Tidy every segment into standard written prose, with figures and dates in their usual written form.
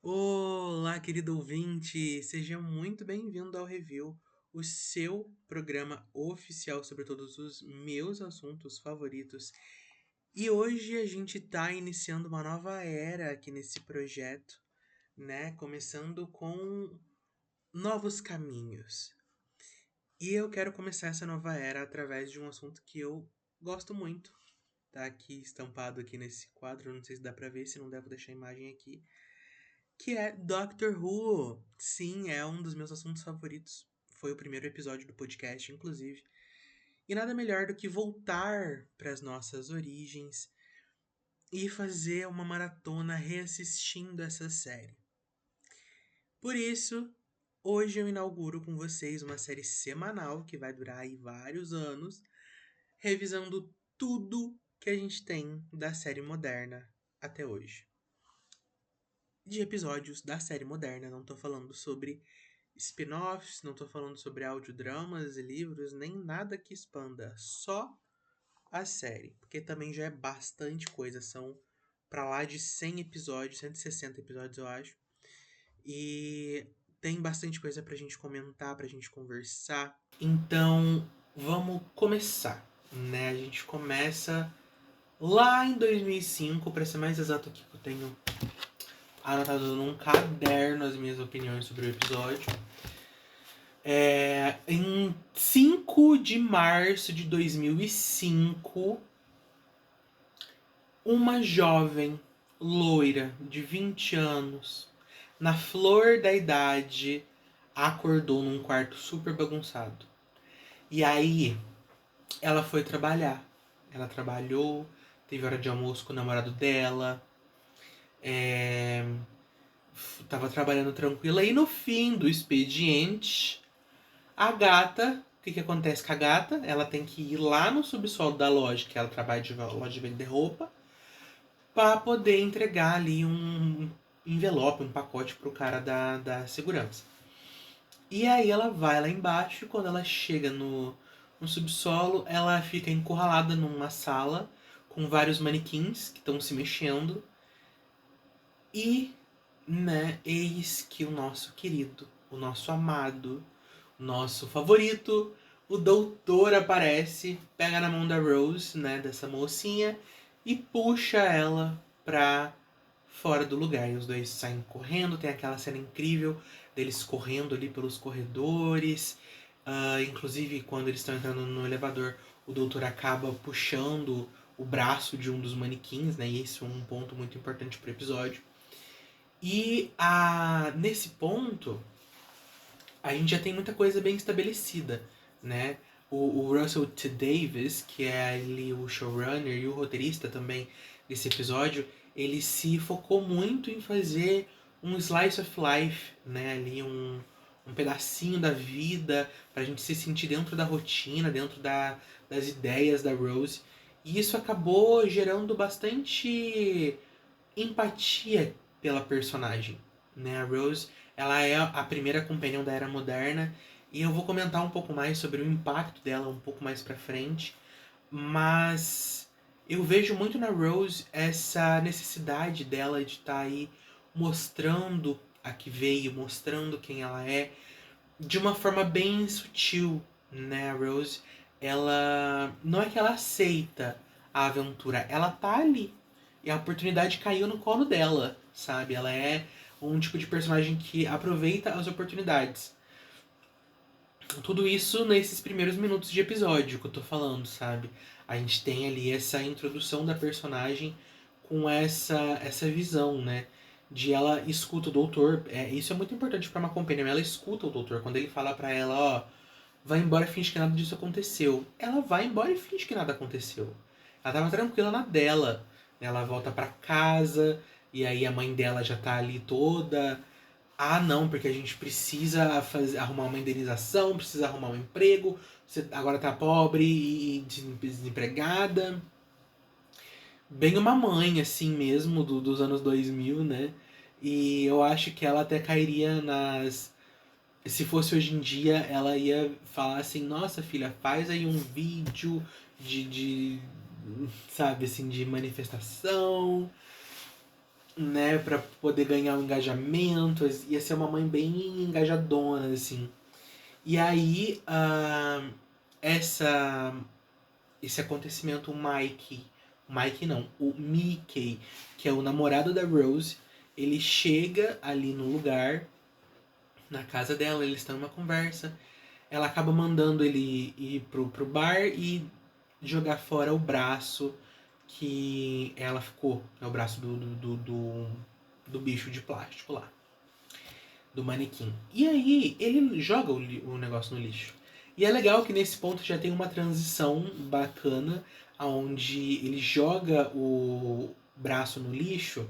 Olá, querido ouvinte! Seja muito bem-vindo ao Review, o seu programa oficial sobre todos os meus assuntos favoritos. E hoje a gente está iniciando uma nova era aqui nesse projeto, né? Começando com novos caminhos. E eu quero começar essa nova era através de um assunto que eu gosto muito. Tá aqui estampado aqui nesse quadro, não sei se dá pra ver, se não devo deixar a imagem aqui que é Doctor Who. Sim, é um dos meus assuntos favoritos. Foi o primeiro episódio do podcast, inclusive. E nada melhor do que voltar para as nossas origens e fazer uma maratona reassistindo essa série. Por isso, hoje eu inauguro com vocês uma série semanal que vai durar aí vários anos, revisando tudo que a gente tem da série moderna até hoje. De episódios da série moderna, não tô falando sobre spin-offs, não tô falando sobre audiodramas e livros, nem nada que expanda, só a série, porque também já é bastante coisa, são pra lá de 100 episódios, 160 episódios eu acho, e tem bastante coisa pra gente comentar, pra gente conversar. Então, vamos começar, né? A gente começa lá em 2005, pra ser mais exato aqui que eu tenho anotado num caderno as minhas opiniões sobre o episódio. Em 5 de março de 2005, uma jovem loira de 20 anos, na flor da idade, acordou num quarto super bagunçado. E aí, ela foi trabalhar. Ela trabalhou, teve hora de almoço com o namorado dela, tava trabalhando tranquila. E no fim do expediente, a gata, o que acontece com a gata? Ela tem que ir lá no subsolo da loja, que ela trabalha de loja de vender roupa, para poder entregar ali um envelope, um pacote pro cara da segurança. E aí ela vai lá embaixo e quando ela chega no subsolo, ela fica encurralada numa sala com vários manequins que estão se mexendo. E, né, eis que o nosso querido, o nosso amado, nosso favorito, o doutor aparece, pega na mão da Rose, né, dessa mocinha, e puxa ela pra fora do lugar. E os dois saem correndo, tem aquela cena incrível deles correndo ali pelos corredores. Inclusive, quando eles estão entrando no elevador, o doutor acaba puxando o braço de um dos manequins, né, e esse é um ponto muito importante pro episódio. E nesse ponto, a gente já tem muita coisa bem estabelecida, né? O Russell T. Davies, que é ali o showrunner e o roteirista também desse episódio, ele se focou muito em fazer um slice of life, né? Ali um pedacinho da vida pra gente se sentir dentro da rotina, dentro das ideias da Rose. E isso acabou gerando bastante empatia pela personagem, né? A Rose, ela é a primeira companion da Era Moderna e eu vou comentar um pouco mais sobre o impacto dela um pouco mais pra frente, mas eu vejo muito na Rose essa necessidade dela de estar aí mostrando a que veio, mostrando quem ela é, de uma forma bem sutil, né? A Rose, ela não é que ela aceita a aventura, ela tá ali. E a oportunidade caiu no colo dela, sabe? Ela é um tipo de personagem que aproveita as oportunidades. Tudo isso nesses primeiros minutos de episódio que eu tô falando, sabe? A gente tem ali essa introdução da personagem com essa visão, né? De ela escuta o doutor. Isso é muito importante para uma companhia. Ela escuta o doutor quando ele fala para ela, ó, vai embora e finge que nada disso aconteceu. Ela vai embora e finge que nada aconteceu. Ela tava tranquila na dela. Ela volta para casa e aí a mãe dela já tá ali toda. Ah, não, porque a gente precisa arrumar uma indenização, precisa arrumar um emprego. Você agora tá pobre e desempregada. Bem uma mãe, assim mesmo, dos anos 2000, né? E eu acho que ela até cairia nas. Se fosse hoje em dia, ela ia falar assim: nossa filha, faz aí um vídeo de sabe assim, de manifestação. né, pra poder ganhar um engajamento. Ia ser uma mãe bem engajadona, assim. E aí, essa esse acontecimento, o Mike não, o Mickey, que é o namorado da Rose, ele chega ali no lugar, na casa dela, eles estão numa conversa, ela acaba mandando ele ir pro bar e jogar fora o braço que ela ficou, é o braço do bicho de plástico lá, do manequim. E aí ele joga o negócio no lixo. E é legal que nesse ponto já tem uma transição bacana, onde ele joga o braço no lixo,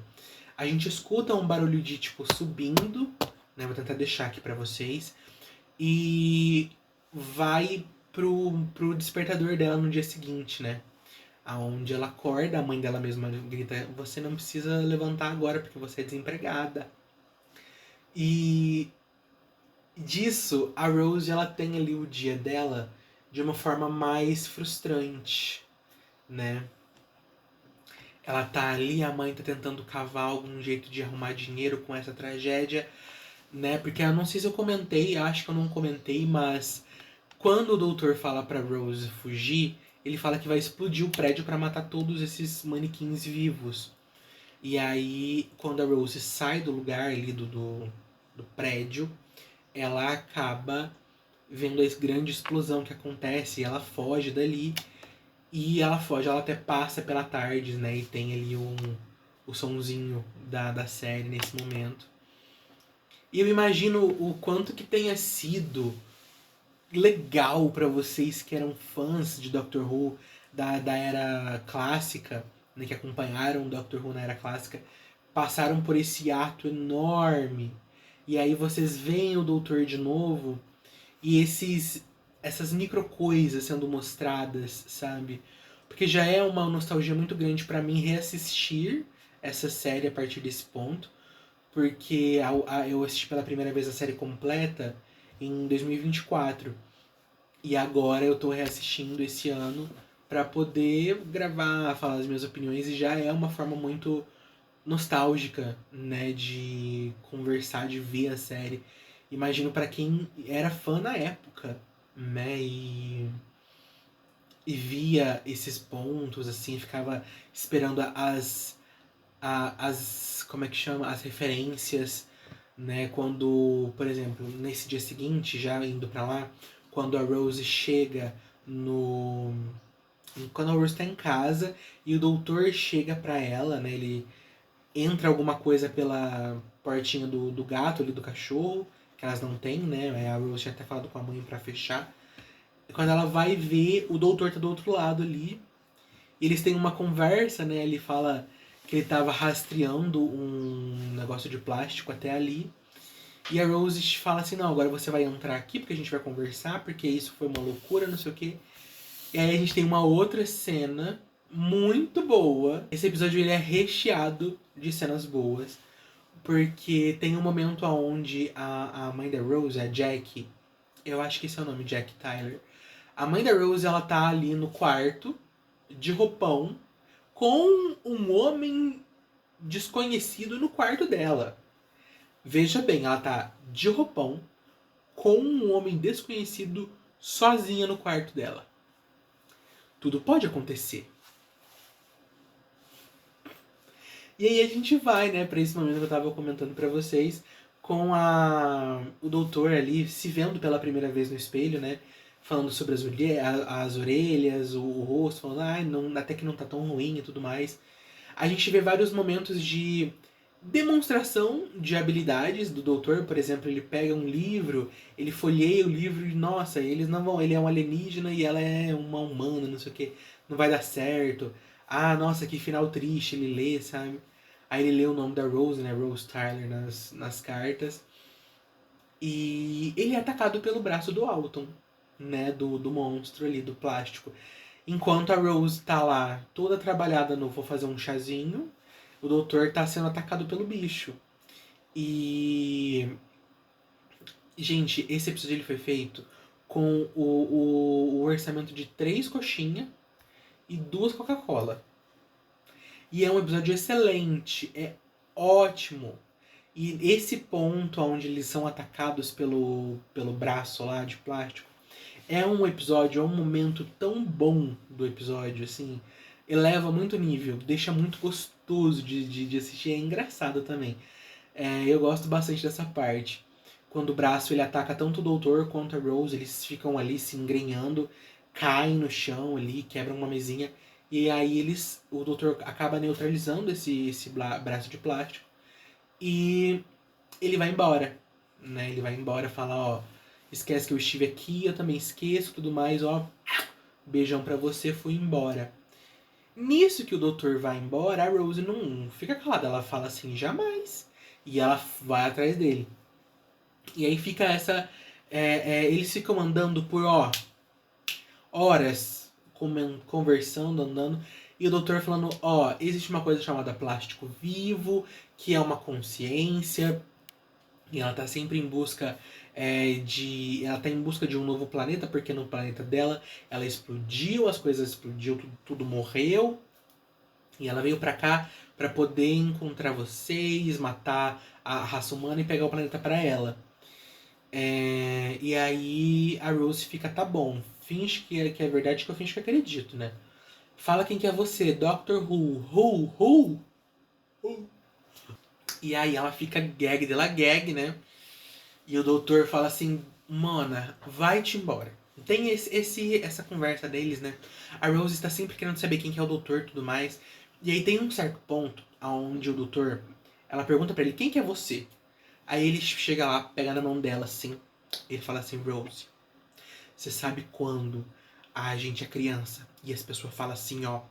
a gente escuta um barulho de tipo subindo, né? Vou tentar deixar aqui pra vocês. E vai pro despertador dela no dia seguinte, né? Aonde ela acorda, a mãe dela mesma grita: "Você não precisa levantar agora porque você é desempregada". E disso, a Rose ela tem ali o dia dela de uma forma mais frustrante, né? Ela tá ali, a mãe tá tentando cavar algum jeito de arrumar dinheiro com essa tragédia, né? Porque eu não sei se eu comentei, acho que eu não comentei, mas quando o doutor fala pra Rose fugir, ele fala que vai explodir o prédio pra matar todos esses manequins vivos. E aí, quando a Rose sai do lugar ali do prédio, ela acaba vendo a grande explosão que acontece, e ela foge dali. E ela foge, ela até passa pela tarde, né? E tem ali o sonzinho da série nesse momento. E eu imagino o quanto que tenha sido legal pra vocês que eram fãs de Doctor Who da era clássica, né, que acompanharam Doctor Who na era clássica, passaram por esse ato enorme. E aí vocês veem o Doutor de novo e essas micro coisas sendo mostradas, sabe? Porque já é uma nostalgia muito grande pra mim reassistir essa série a partir desse ponto, porque eu assisti pela primeira vez a série completa em 2024 e agora eu tô reassistindo esse ano pra poder gravar, falar as minhas opiniões, e já é uma forma muito nostálgica, né, de conversar, de ver a série. Imagino pra quem era fã na época, né, e via esses pontos, assim, ficava esperando as como é que chama? As referências, né, quando, por exemplo, nesse dia seguinte, já indo pra lá, quando a Rose chega no... Quando a Rose tá em casa e o doutor chega pra ela, né, ele entra alguma coisa pela portinha do gato ali, do cachorro, que elas não têm, né? A Rose tinha até falado com a mãe pra fechar. E quando ela vai ver, o doutor tá do outro lado ali. E eles têm uma conversa, né? Ele fala que ele tava rastreando um negócio de plástico até ali. E a Rose fala assim: não, agora você vai entrar aqui porque a gente vai conversar, porque isso foi uma loucura, não sei o quê. E aí a gente tem uma outra cena muito boa. Esse episódio ele é recheado de cenas boas. Porque tem um momento onde a mãe da Rose, a Jack, eu acho que esse é o nome, Jack Tyler. A mãe da Rose, ela tá ali no quarto, de roupão, com um homem desconhecido no quarto dela. Veja bem, ela tá de roupão, com um homem desconhecido sozinha no quarto dela. Tudo pode acontecer. E aí a gente vai, né, pra esse momento que eu tava comentando pra vocês, com o doutor ali se vendo pela primeira vez no espelho, né, falando sobre as orelhas, o rosto, falando, não, até que não tá tão ruim e tudo mais. A gente vê vários momentos de demonstração de habilidades do doutor, por exemplo, ele pega um livro, ele folheia o livro e, nossa, eles não vão, ele é um alienígena e ela é uma humana, não sei o que, não vai dar certo. Ah, nossa, que final triste, ele lê, sabe? Aí ele lê o nome da Rose, né, Rose Tyler nas cartas. E ele é atacado pelo braço do Alton, né, do monstro ali, do plástico. Enquanto a Rose tá lá, toda trabalhada no vou fazer um chazinho, o doutor tá sendo atacado pelo bicho. E. Gente, esse episódio ele foi feito com o orçamento de 3 coxinhas e 2 Coca-Cola. E é um episódio excelente. É ótimo. E esse ponto onde eles são atacados pelo braço lá de plástico é um episódio, é um momento tão bom do episódio, assim. Eleva muito o nível, deixa muito gostoso de assistir. É engraçado também. Eu gosto bastante dessa parte. Quando o braço ele ataca tanto o doutor quanto a Rose, eles ficam ali se engrenhando, caem no chão ali, quebram uma mesinha. E aí o doutor acaba neutralizando esse braço de plástico. E ele vai embora, né? Ele vai embora, fala, ó, esquece que eu estive aqui, eu também esqueço, tudo mais, ó, beijão pra você, fui embora. Nisso que o doutor vai embora, a Rose não fica calada, ela fala assim, jamais. E ela vai atrás dele. E aí fica essa. Eles ficam andando por horas, conversando, andando. E o doutor falando, existe uma coisa chamada plástico vivo, que é uma consciência. E ela tá sempre em busca ela tá em busca de um novo planeta, porque no planeta dela ela explodiu, as coisas explodiu, tudo morreu. E ela veio pra cá pra poder encontrar vocês, matar a raça humana e pegar o planeta pra ela. E aí a Rose fica, tá bom, finge que é verdade, que eu finge que acredito, né? Fala quem que é você, Doctor Who. Who? E aí ela fica gag dela gag, né? E o doutor fala assim, mana, vai-te embora. Tem essa conversa deles, né? A Rose está sempre querendo saber quem que é o doutor e tudo mais. E aí tem um certo ponto onde o doutor, ela pergunta pra ele, quem que é você? Aí ele chega lá, pega na mão dela assim, ele fala assim, Rose, você sabe quando a gente é criança e as pessoas falam assim, ó,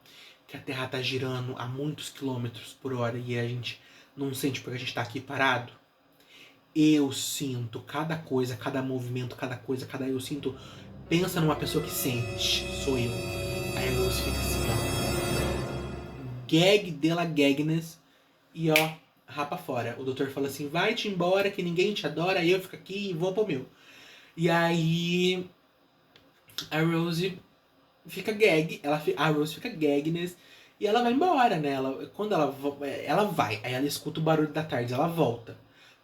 que a Terra tá girando a muitos quilômetros por hora e a gente não sente porque a gente tá aqui parado? Eu sinto cada coisa, cada movimento, cada coisa, eu sinto. Pensa numa pessoa que sente, sou eu. Aí a Rose fica assim, ó. Gag dela gagness. E ó, rapa fora. O doutor fala assim, vai-te embora que ninguém te adora, eu fico aqui e vou pro meu. E aí a Rose fica gag, a Rose fica gagness e ela vai embora, né? Quando ela vai, aí ela escuta o barulho da tarde, ela volta.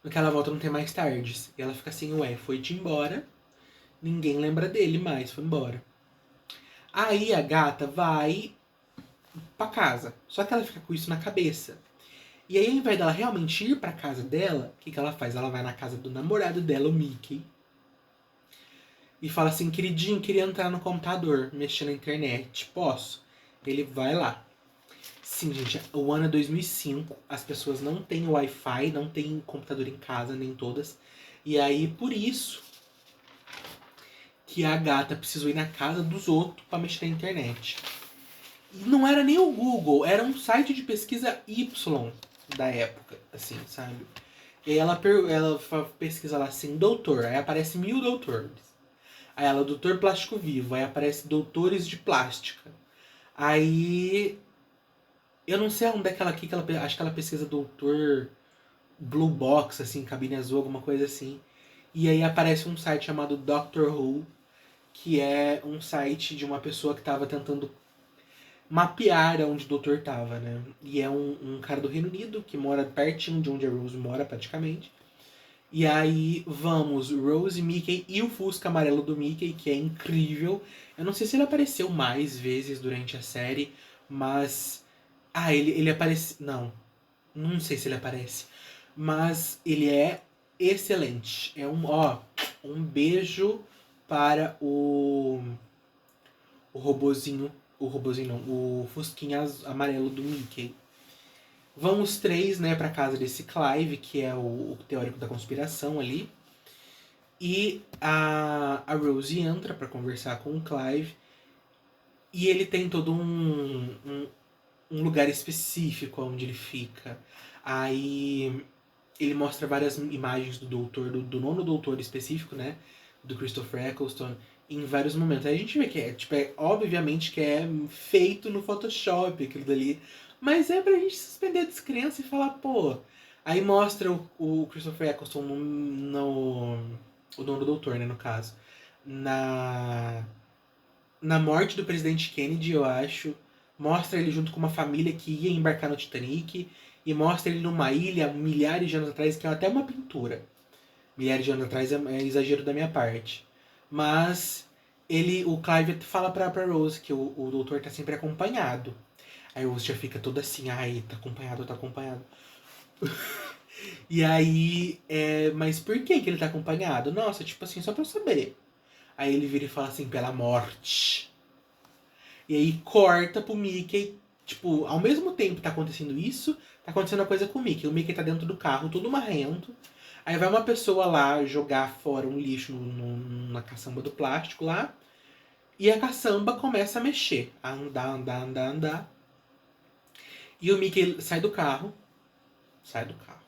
No que ela volta não tem mais tardes. E ela fica assim, ué, foi-te embora, ninguém lembra dele mais, foi embora. Aí a gata vai pra casa, só que ela fica com isso na cabeça. E aí, ao invés dela realmente ir pra casa dela, o que ela faz? Ela vai na casa do namorado dela, o Mickey, e fala assim, queridinho, queria entrar no computador, mexer na internet, posso? Ele vai lá. Sim, gente, o ano é 2005, as pessoas não têm Wi-Fi, não têm computador em casa, nem todas. E aí, por isso que a gata precisou ir na casa dos outros para mexer na internet. E não era nem o Google, era um site de pesquisa Y da época, assim, sabe? E aí ela pesquisa lá assim, doutor, aí aparece 1000 doutores. Aí ela, doutor plástico vivo, aí aparece doutores de plástica. Aí eu não sei onde é que ela aqui, acho que ela pesquisa doutor Blue Box, assim, cabine azul, alguma coisa assim. E aí aparece um site chamado Doctor Who, que é um site de uma pessoa que estava tentando mapear onde o doutor estava, né? E é um cara do Reino Unido, que mora pertinho de onde a Rose mora, praticamente. E aí vamos, Rose, Mickey e o Fusca amarelo do Mickey, que é incrível. Eu não sei se ele apareceu mais vezes durante a série, mas... ele aparece... Não sei se ele aparece. Mas ele é excelente. É um beijo para o robozinho. O robozinho não, o Fusquinha amarelo do Mickey. Vão os três, né, pra casa desse Clive, que é o teórico da conspiração ali. E a Rose entra pra conversar com o Clive. E ele tem todo um lugar específico onde ele fica. Aí ele mostra várias imagens do doutor, do nono doutor específico, né? Do Christopher Eccleston, em vários momentos. Aí a gente vê que obviamente que é feito no Photoshop aquilo dali. Mas é pra gente suspender a descrença e falar, pô. Aí mostra o Christopher Eccleston o nono doutor, né, no caso. Na morte do presidente Kennedy, eu acho. Mostra ele junto com uma família que ia embarcar no Titanic. e mostra ele numa ilha milhares de anos atrás, que é até uma pintura. Milhares de anos atrás é exagero da minha parte. Mas o Clive fala pra Rose que o doutor tá sempre acompanhado. Aí a Rose já fica toda assim, ai, tá acompanhado, tá acompanhado. E aí, mas por que ele tá acompanhado? Nossa, tipo assim, só pra eu saber. Aí ele vira e fala assim, pela morte. E aí corta pro Mickey, tipo, ao mesmo tempo que tá acontecendo isso, tá acontecendo a coisa com o Mickey. O Mickey tá dentro do carro, todo marrento. Aí vai uma pessoa lá jogar fora um lixo na caçamba do plástico lá. E a caçamba começa a mexer, a andar, andar, andar, andar. E o Mickey sai do carro. Sai do carro.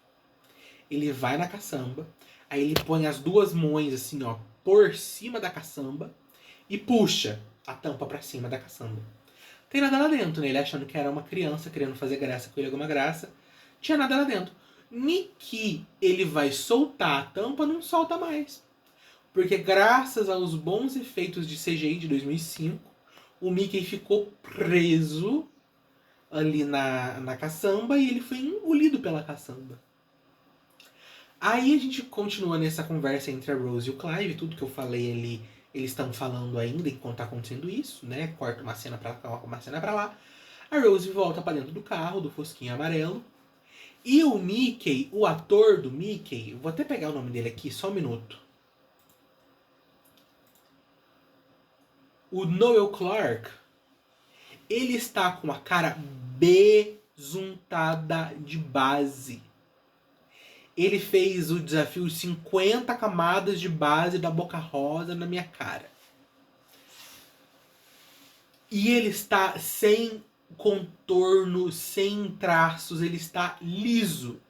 Ele vai na caçamba. Aí ele põe as duas mãos assim, ó, por cima da caçamba. E puxa a tampa pra cima da caçamba. Tem nada lá dentro, né? Ele achando que era uma criança querendo fazer graça com ele, alguma graça. Tinha nada lá dentro. Niki, ele vai soltar a tampa, não solta mais. Porque graças aos bons efeitos de CGI de 2005, o Mickey ficou preso ali na caçamba e ele foi engolido pela caçamba. Aí a gente continua nessa conversa entre a Rose e o Clive, tudo que eu falei ali, eles estão falando ainda enquanto tá acontecendo isso, né? Corta uma cena pra cá, uma cena pra lá. A Rose volta pra dentro do carro, do fosquinho amarelo. E o Mickey, o ator do Mickey, vou até pegar o nome dele aqui, só um minuto. O Noel Clarke, ele está com a cara besuntada de base. Ele fez o desafio 50 camadas de base da Boca Rosa na minha cara. E ele está sem contorno, sem traços, ele está liso.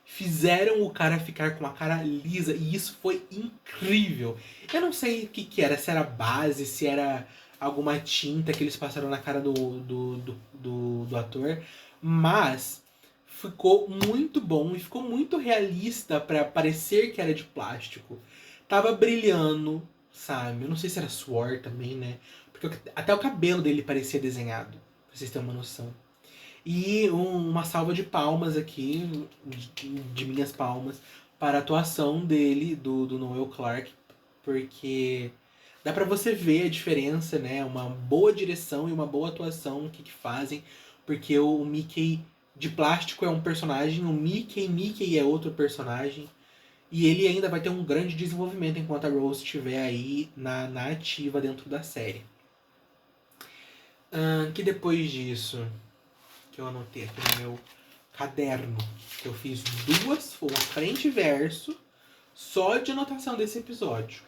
Fizeram o cara ficar com a cara lisa e isso foi incrível. Eu não sei o que era, se era base, se era alguma tinta que eles passaram na cara do ator, mas ficou muito bom e ficou muito realista para parecer que era de plástico. Tava brilhando, sabe? Eu não sei se era suor também, né? Porque até o cabelo dele parecia desenhado, pra vocês terem uma noção. E uma salva de palmas aqui, de minhas palmas, para a atuação dele, do Noel Clarke, porque dá pra você ver a diferença, né? Uma boa direção e uma boa atuação, o que fazem, porque o Mickey de plástico é um personagem, o Mickey é outro personagem, e ele ainda vai ter um grande desenvolvimento enquanto a Rose estiver aí na ativa dentro da série. Que depois disso, que eu anotei aqui no meu caderno, que eu fiz duas folhas, frente e verso, só de anotação desse episódio.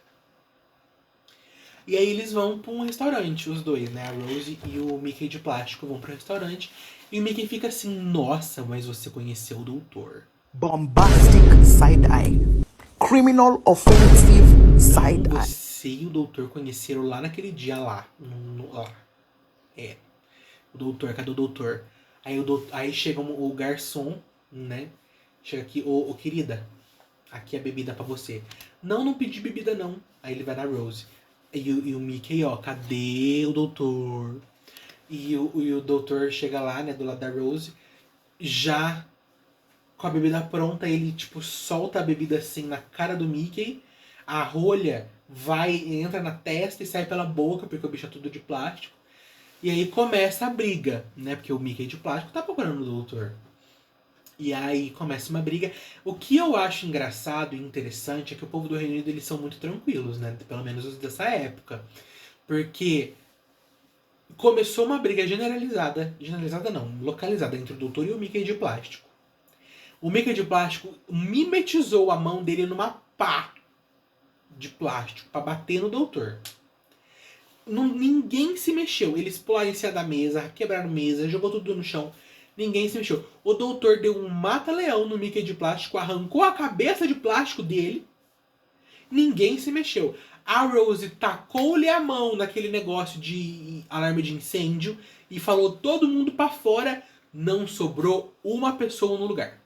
E aí eles vão para um restaurante, os dois, né? A Rose e o Mickey de plástico vão pro restaurante. E o Mickey fica assim, nossa, mas você conheceu o doutor. Bombastic side-eye. Criminal offensive side-eye. Você e o doutor conheceram lá naquele dia lá. Lá. O doutor, cadê o doutor? Aí chega o garçom, né? Chega aqui, ô querida, aqui é a bebida pra você. Não pedi bebida não. Aí ele vai na Rose. E o Mickey, ó, cadê o doutor? E o doutor chega lá, né, do lado da Rose, já com a bebida pronta, ele, tipo, solta a bebida assim na cara do Mickey, a rolha entra na testa e sai pela boca, porque o bicho é tudo de plástico. E aí começa a briga, né, porque o Mickey de plástico tá procurando o doutor. E aí começa uma briga. O que eu acho engraçado e interessante é que o povo do Reino Unido, eles são muito tranquilos, né? Pelo menos os dessa época. Porque começou uma briga generalizada não, localizada entre o doutor e o Mickey de plástico. O Mickey de plástico mimetizou a mão dele numa pá de plástico pra bater no doutor. Ninguém se mexeu. Eles pularam em cima da mesa, quebraram mesa, jogou tudo no chão. Ninguém se mexeu. O doutor deu um mata-leão no Mickey de plástico, arrancou a cabeça de plástico dele. Ninguém se mexeu. A Rose tacou-lhe a mão naquele negócio de alarme de incêndio e falou todo mundo pra fora. Não sobrou uma pessoa no lugar.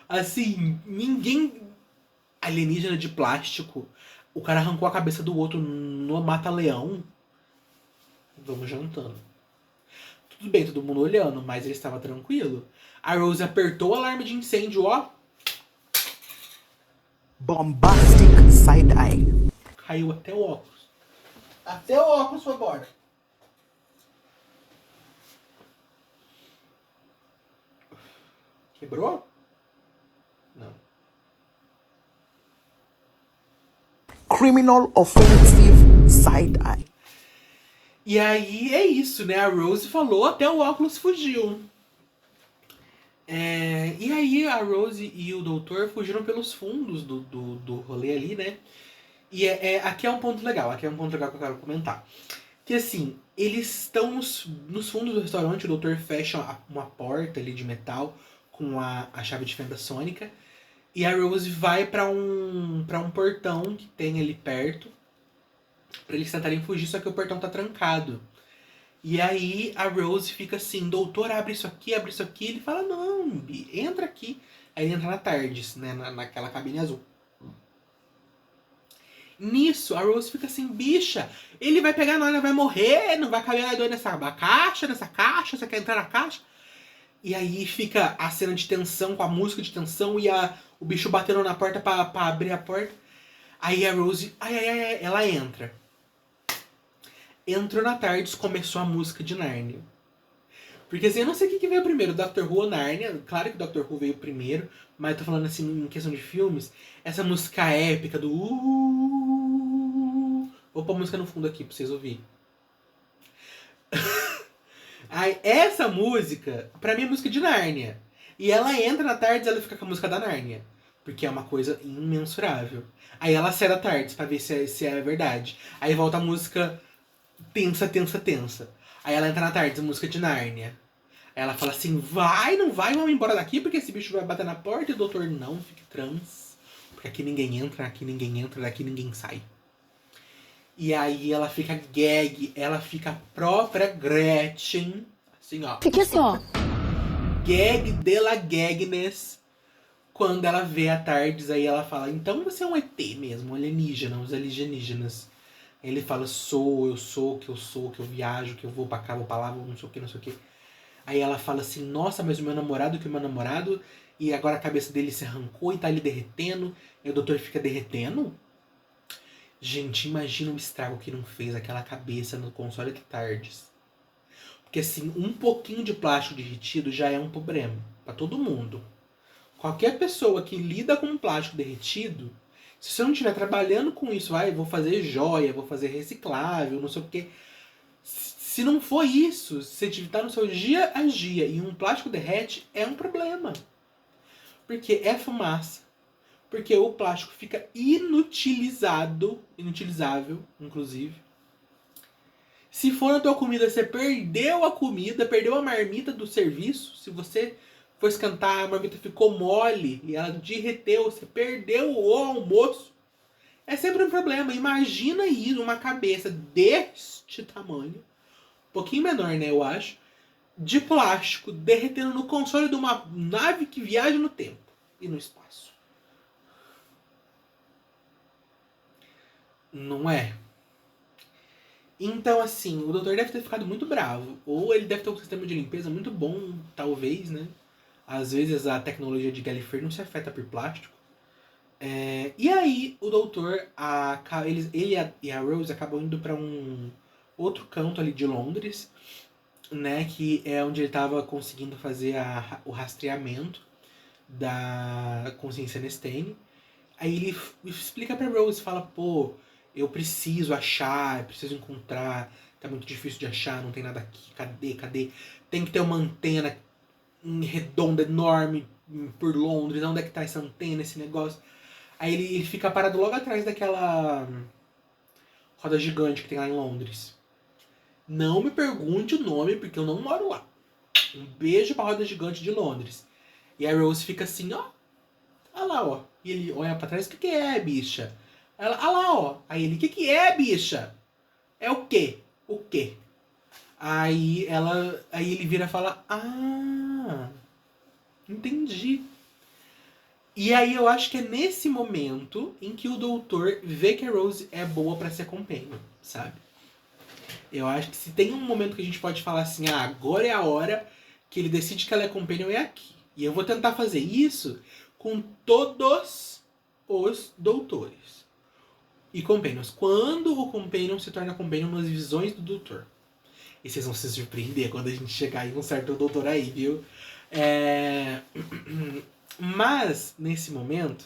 Assim, ninguém... Alienígena de plástico. O cara arrancou a cabeça do outro no mata-leão. Vamos jantando. Tudo bem, todo mundo olhando, mas ele estava tranquilo. A Rose apertou o alarme de incêndio, ó. Bombastic side eye. Caiu até o óculos. Até o óculos foi embora. Quebrou? Não. Criminal offensive side eye. E aí é isso, né? A Rose falou, até o óculos fugiu. E aí a Rose e o doutor fugiram pelos fundos do rolê ali, né? E aqui é um ponto legal, aqui é um ponto legal que eu quero comentar. Que assim, eles estão nos fundos do restaurante, o doutor fecha uma porta ali de metal com a chave de fenda sônica. E a Rose vai pra um portão que tem ali perto, pra eles tentarem fugir, só que o portão tá trancado. E aí a Rose fica assim, doutor, abre isso aqui. Ele fala, não, Bi, entra aqui. Aí ele entra na TARDIS, né, naquela cabine azul. Nisso, a Rose fica assim, bicha, ele vai pegar nós, vai morrer, não vai caber nada nessa caixa, você quer entrar na caixa? E aí fica a cena de tensão, com a música de tensão e o bicho batendo na porta pra abrir a porta. Aí a Rose, ela entra. Entrou na TARDIS, começou a música de Nárnia. Porque assim, eu não sei o que veio primeiro, Doctor Who ou Nárnia. Claro que Doctor Who veio primeiro, mas eu tô falando assim, em questão de filmes, essa música épica do Vou pôr a música no fundo aqui pra vocês ouvirem. Aí, essa música, pra mim é música de Nárnia. E ela entra na TARDIS e ela fica com a música da Nárnia. Porque é uma coisa imensurável. Aí ela sai da TARDIS pra ver se é verdade. Aí volta a música tensa. Aí ela entra na TARDIS, a música de Nárnia. Aí ela fala assim, não vai, vamos embora daqui, porque esse bicho vai bater na porta e o doutor não, fique trans. Porque aqui ninguém entra, daqui ninguém sai. E aí ela fica gag, ela fica a própria Gretchen, assim ó. Fiquei assim, ó. Gag de la gagness. Quando ela vê a TARDIS, aí ela fala, então você é um ET mesmo, um alienígena, os alienígenas. Ele fala, eu sou, que eu viajo, que eu vou pra cá, vou pra lá, vou não sei o que. Aí ela fala assim, nossa, mas o meu namorado, e agora a cabeça dele se arrancou e tá ali derretendo, e o doutor fica derretendo? Gente, imagina o estrago que não fez aquela cabeça no console da TARDIS. Porque assim, um pouquinho de plástico derretido já é um problema pra todo mundo. Qualquer pessoa que lida com plástico derretido, se você não estiver trabalhando com isso, vou fazer joia, vou fazer reciclável, não sei o que. Se não for isso, se você estiver no seu dia a dia e um plástico derrete, é um problema. Porque é fumaça. Porque o plástico fica inutilizável, inclusive. Se for na tua comida, você perdeu a comida, perdeu a marmita do serviço. Se você for esquentar, a marmita ficou mole e ela derreteu, você perdeu o almoço. É sempre um problema. Imagina aí uma cabeça deste tamanho, um pouquinho menor, né, eu acho, de plástico derretendo no console de uma nave que viaja no tempo e no espaço. Não é? Então, assim, o doutor deve ter ficado muito bravo. Ou ele deve ter um sistema de limpeza muito bom, talvez, né? Às vezes a tecnologia de Gallifrey não se afeta por plástico. E aí, o doutor, ele e a Rose acabam indo para um outro canto ali de Londres, né? Que é onde ele estava conseguindo fazer o rastreamento da consciência Nestene. Aí ele explica pra Rose, fala, pô, eu preciso achar, eu preciso encontrar, tá muito difícil de achar, não tem nada aqui, cadê? Tem que ter uma antena redonda, enorme, por Londres, onde é que tá essa antena, esse negócio? Aí ele fica parado logo atrás daquela roda gigante que tem lá em Londres. Não me pergunte o nome, porque eu não moro lá. Um beijo pra roda gigante de Londres. E a Rose fica assim, ó. Olha lá, ó. E ele olha pra trás, o que é, bicha? Ela, olha lá, ó. Aí ele, o que é, bicha? É o quê? O quê? Aí ele vira e fala, entendi. E aí eu acho que é nesse momento em que o doutor vê que a Rose é boa pra ser companion, sabe? Eu acho que se tem um momento que a gente pode falar assim, agora é a hora que ele decide que ela é companion, é aqui. E eu vou tentar fazer isso com todos os doutores e companions. Quando o companion se torna companion nas visões do doutor. E vocês vão se surpreender quando a gente chegar em um certo doutor aí, viu? Mas, nesse momento,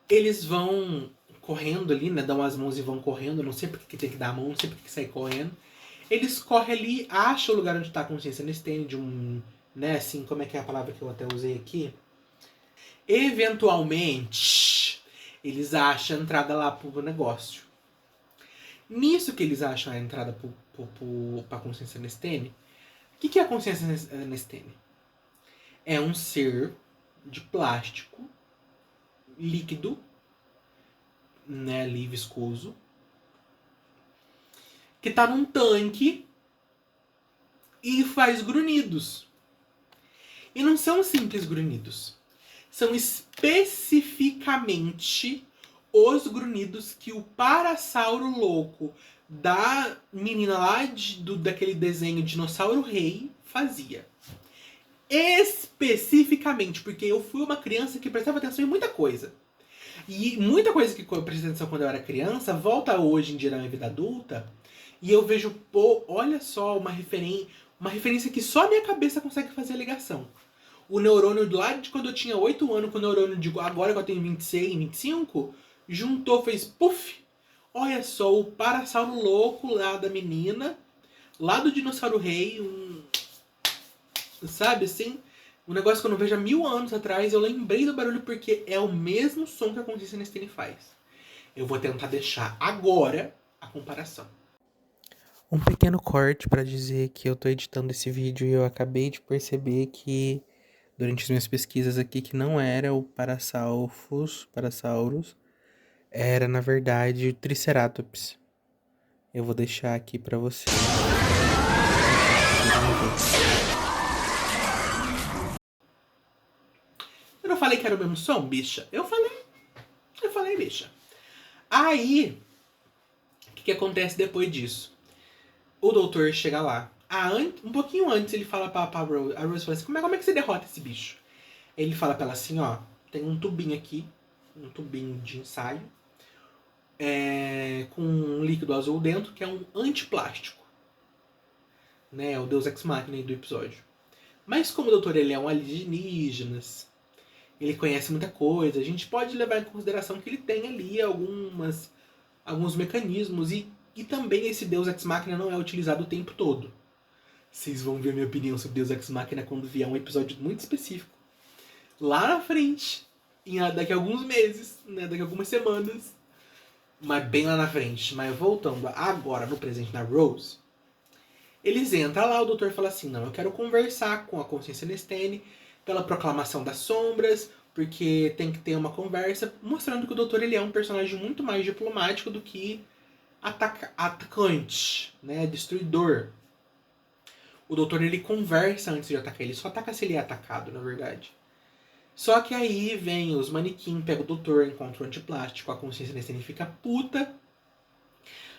eles vão correndo ali, né? Dão as mãos e vão correndo. Não sei porque que tem que dar a mão, não sei porque que sai correndo. Eles correm ali, acham o lugar onde tá a consciência Nestene, de um... Né, assim, como é que é a palavra que eu até usei aqui? Eventualmente, eles acham a entrada lá pro negócio. Nisso que eles acham a entrada pra consciência Nestene, o que é a consciência Nestene? É um ser de plástico líquido, né, ali viscoso, que tá num tanque e faz grunhidos. E não são simples grunhidos. São especificamente os grunhidos que o Parasauro louco da menina lá daquele desenho Dinossauro Rei fazia. Especificamente, porque eu fui uma criança que prestava atenção em muita coisa. E muita coisa que eu prestei atenção quando eu era criança volta hoje em dia na minha vida adulta. E eu vejo, pô, olha só, uma referência que só a minha cabeça consegue fazer a ligação. O neurônio lá de quando eu tinha 8 anos, com o neurônio de agora que eu tenho 26, 25, juntou, fez puff. Olha só, o Parasauro louco lá da menina, lá do Dinossauro Rei, sabe assim? Um negócio que eu não vejo há 1000 anos atrás, eu lembrei do barulho porque é o mesmo som que a consciência Nestene faz. Eu vou tentar deixar agora a comparação. Um pequeno corte para dizer que eu tô editando esse vídeo e eu acabei de perceber que, durante as minhas pesquisas aqui, que não era o Parasaurus, era na verdade o Triceratops. Eu vou deixar aqui para vocês. Eu não falei que era o mesmo som, bicha? Eu falei, bicha. Aí, o que acontece depois disso? O doutor chega lá. Um pouquinho antes ele fala pra Rose. A Rose fala assim, como é que você derrota esse bicho? Ele fala pra ela assim, ó, tem um tubinho aqui, um tubinho de ensaio, com um líquido azul dentro, que é um antiplástico. Né, é o Deus Ex Machina do episódio. Mas como o doutor ele é um alienígena, ele conhece muita coisa, a gente pode levar em consideração que ele tem ali alguns mecanismos e também esse Deus Ex Machina não é utilizado o tempo todo. Vocês vão ver a minha opinião sobre Deus Ex Machina quando vier um episódio muito específico. Lá na frente, daqui a alguns meses, né, daqui a algumas semanas, mas bem lá na frente. Mas voltando agora no presente da Rose, eles entram lá, o doutor fala assim, não, eu quero conversar com a consciência Nestene pela proclamação das sombras, porque tem que ter uma conversa, mostrando que o doutor ele é um personagem muito mais diplomático do que atacante, né, destruidor. O doutor ele conversa antes de atacar, ele só ataca se ele é atacado, na verdade. Só que aí vem os manequins, pega o doutor, encontra o antiplástico, a consciência Nestene fica puta,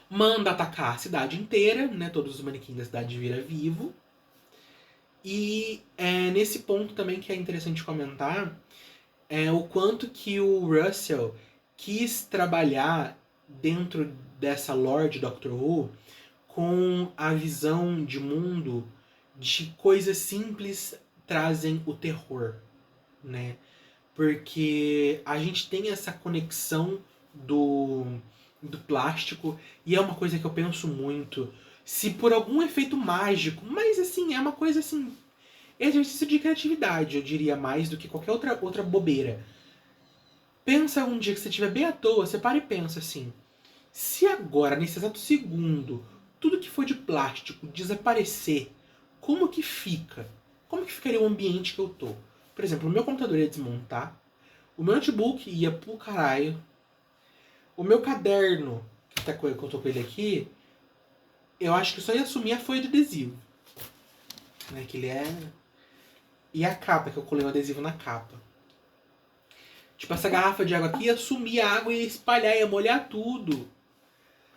manda atacar a cidade inteira, né, todos os manequins da cidade viram vivo. E nesse ponto também que é interessante comentar o quanto que o Russell quis trabalhar dentro dessa lore de Doctor Who com a visão de mundo de coisas simples trazem o terror, né? Porque a gente tem essa conexão do plástico e é uma coisa que eu penso muito. Se por algum efeito mágico, mas assim, é uma coisa assim, exercício de criatividade, eu diria, mais do que qualquer outra bobeira. Pensa um dia que você estiver bem à toa, você para e pensa assim, se agora, nesse exato segundo, tudo que for de plástico desaparecer, como que fica? Como que ficaria o ambiente que eu tô? Por exemplo, o meu computador ia desmontar, o meu notebook ia pro caralho, o meu caderno, que eu tô com ele aqui, eu acho que só ia assumir a folha de adesivo. Né, que ele é... E a capa, que eu colei um adesivo na capa. Tipo, essa garrafa de água aqui ia sumir a água e ia espalhar, ia molhar tudo.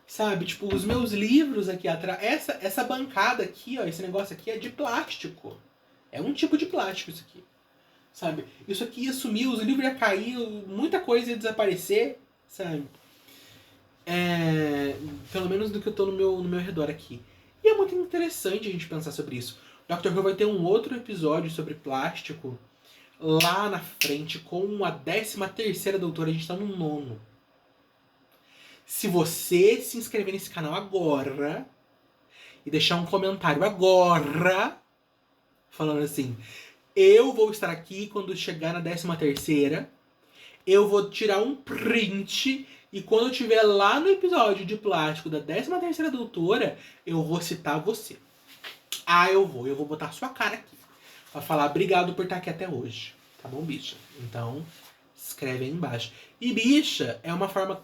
Sabe? Tipo, os meus livros aqui atrás. Essa bancada aqui, ó, esse negócio aqui é de plástico. É um tipo de plástico isso aqui. Sabe? Isso aqui ia sumir, os livros iam cair, muita coisa ia desaparecer, sabe? Pelo menos do que eu tô no meu redor aqui. E é muito interessante a gente pensar sobre isso. Dr. Who vai ter um outro episódio sobre plástico lá na frente com a 13ª doutora, a gente tá no 9º. Se você se inscrever nesse canal agora e deixar um comentário agora falando assim, eu vou estar aqui quando chegar na 13ª, eu vou tirar um print e quando eu estiver lá no episódio de plástico da 13ª doutora, eu vou citar você. Eu vou botar sua cara aqui. Pra falar obrigado por estar aqui até hoje. Tá bom, bicha? Então, escreve aí embaixo. E bicha é uma forma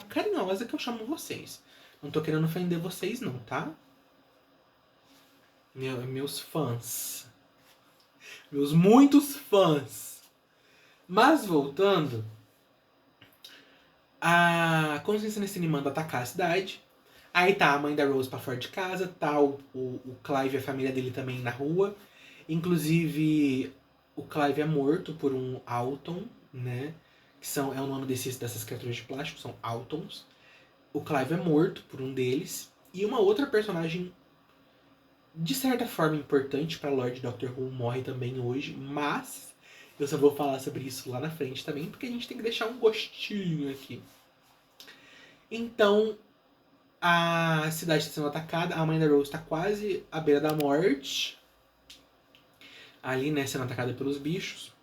carinhosa que eu chamo vocês. Não tô querendo ofender vocês não, tá? Meus fãs. Meus muitos fãs. Mas voltando, a Consciência Nestini manda atacar a cidade. Aí tá a mãe da Rose pra fora de casa, tá o Clive e a família dele também na rua. Inclusive, o Clive é morto por um Auton, né? Que é o nome dessas criaturas de plástico, são Autons. O Clive é morto por um deles. E uma outra personagem, de certa forma, importante pra Lord Doctor Who morre também hoje, mas eu só vou falar sobre isso lá na frente também, porque a gente tem que deixar um gostinho aqui. Então, a cidade está sendo atacada, a mãe da Rose está quase à beira da morte. Ali, né, sendo atacada pelos bichos.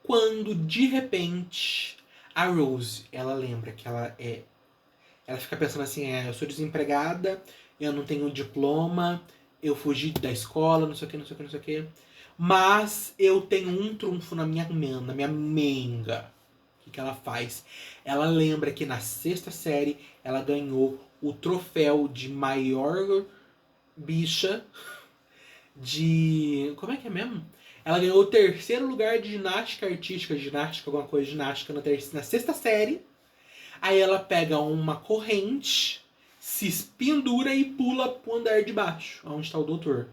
Quando, de repente, a Rose, ela lembra que ela fica pensando assim, eu sou desempregada, eu não tenho diploma, eu fugi da escola, não sei o que. Mas eu tenho um trunfo na minha menga. O que ela faz? Ela lembra que na 6ª série ela ganhou o troféu de maior bicha de... Como é que é mesmo? Ela ganhou o 3º lugar de ginástica artística, alguma coisa de ginástica na 6ª série. Aí ela pega uma corrente, se pendura e pula pro andar de baixo, onde está o doutor.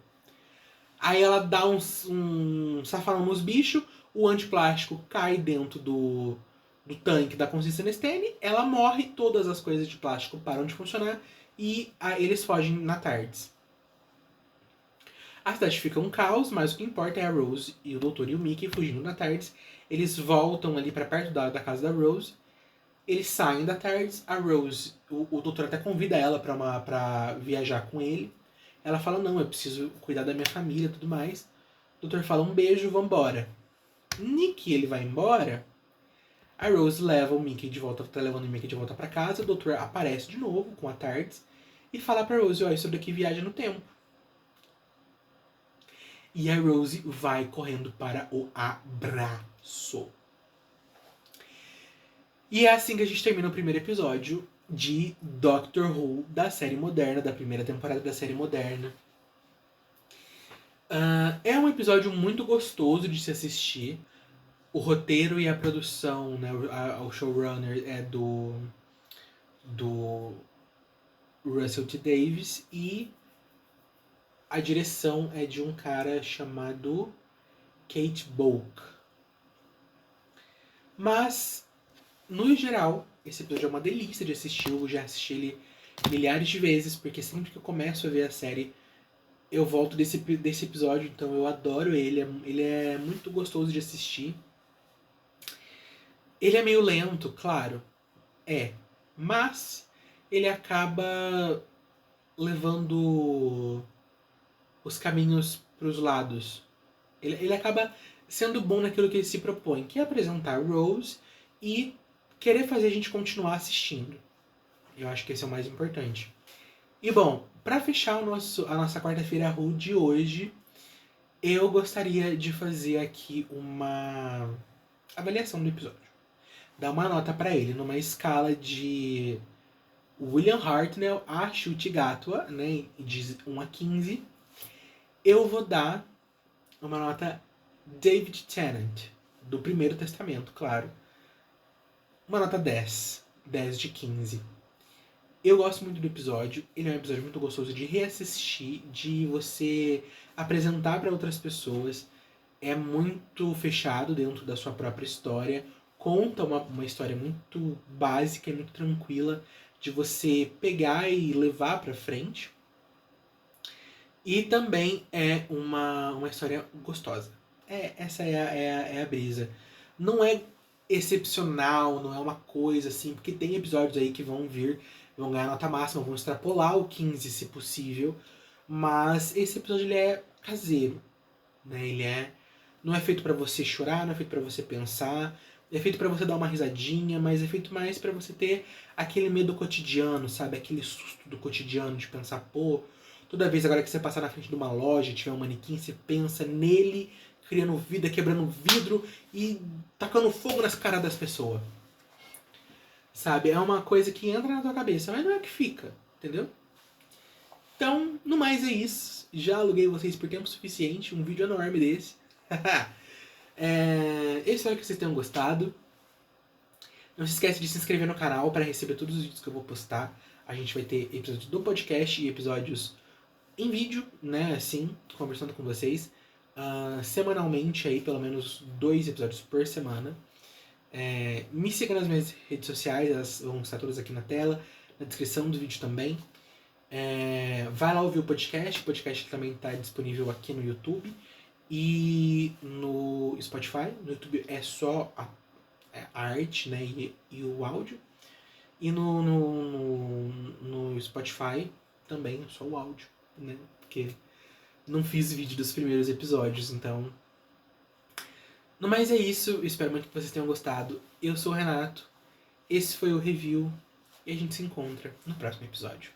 Aí ela dá um safanão nos bichos, o antiplástico cai dentro do tanque da Consciência Nestene, ela morre, todas as coisas de plástico param de funcionar e eles fogem na tarde. A cidade fica um caos, mas o que importa é a Rose e o doutor e o Mickey fugindo na tarde. Eles voltam ali para perto da casa da Rose. Eles saem da tarde, a Rose, o doutor até convida ela pra viajar com ele. Ela fala, não, eu preciso cuidar da minha família e tudo mais. O doutor fala, um beijo, vambora. Nick, ele vai embora. A Rose leva o Mickey de volta, tá levando o Mickey de volta pra casa. O doutor aparece de novo com a Tardes e fala pra Rose, isso daqui viaja no tempo. E a Rose vai correndo para o abraço. E é assim que a gente termina o primeiro episódio de Doctor Who da série moderna, da primeira temporada da série moderna. É um episódio muito gostoso de se assistir. O roteiro e a produção, né, o showrunner é do Russell T. Davies e a direção é de um cara chamado Kate Boak. Mas, no geral, esse episódio é uma delícia de assistir. Eu já assisti ele milhares de vezes, porque sempre que eu começo a ver a série, eu volto desse episódio, então eu adoro ele. Ele é muito gostoso de assistir. Ele é meio lento, claro. Mas ele acaba levando os caminhos para os lados. Ele acaba sendo bom naquilo que ele se propõe, que é apresentar Rose e querer fazer a gente continuar assistindo. Eu acho que esse é o mais importante. E bom, para fechar a nossa quarta-feira Who de hoje, eu gostaria de fazer aqui uma avaliação do episódio. Dar uma nota para ele numa escala de William Hartnell a Ncuti Gatwa, né, de 1 a 15. Eu vou dar uma nota David Tennant, do Primeiro Testamento, claro. uma nota 10. 10 de 15. Eu gosto muito do episódio, ele é um episódio muito gostoso de reassistir, de você apresentar para outras pessoas. É muito fechado dentro da sua própria história, conta uma história muito básica e muito tranquila de você pegar e levar para frente. E também é uma história gostosa. Essa é a brisa. Não é excepcional, não é uma coisa assim, porque tem episódios aí que vão vir, vão ganhar nota máxima, vão extrapolar o 15 se possível, mas esse episódio ele é caseiro, né? Não é feito pra você chorar, não é feito pra você pensar, é feito pra você dar uma risadinha, mas é feito mais pra você ter aquele medo cotidiano, sabe? Aquele susto do cotidiano de pensar, pô, toda vez agora que você passar na frente de uma loja, tiver um manequim, você pensa nele, criando vida, quebrando vidro e tacando fogo nas caras das pessoas. Sabe? É uma coisa que entra na tua cabeça, mas não é que fica, entendeu? Então, no mais é isso. Já aluguei vocês por tempo suficiente, um vídeo enorme desse. Eu espero que vocês tenham gostado. Não se esquece de se inscrever no canal para receber todos os vídeos que eu vou postar. A gente vai ter episódios do podcast e episódios em vídeo, né, assim, conversando com vocês. Semanalmente aí, pelo menos 2 episódios por semana. Me siga nas minhas redes sociais, elas vão estar todas aqui na tela, na descrição do vídeo também. Vai lá ouvir o podcast também está disponível aqui no YouTube e no Spotify. No YouTube é só a arte, né, e o áudio. E no Spotify também só o áudio, né, porque não fiz vídeo dos primeiros episódios, então... No mais é isso, espero muito que vocês tenham gostado. Eu sou o Renato, esse foi o review e a gente se encontra no próximo episódio.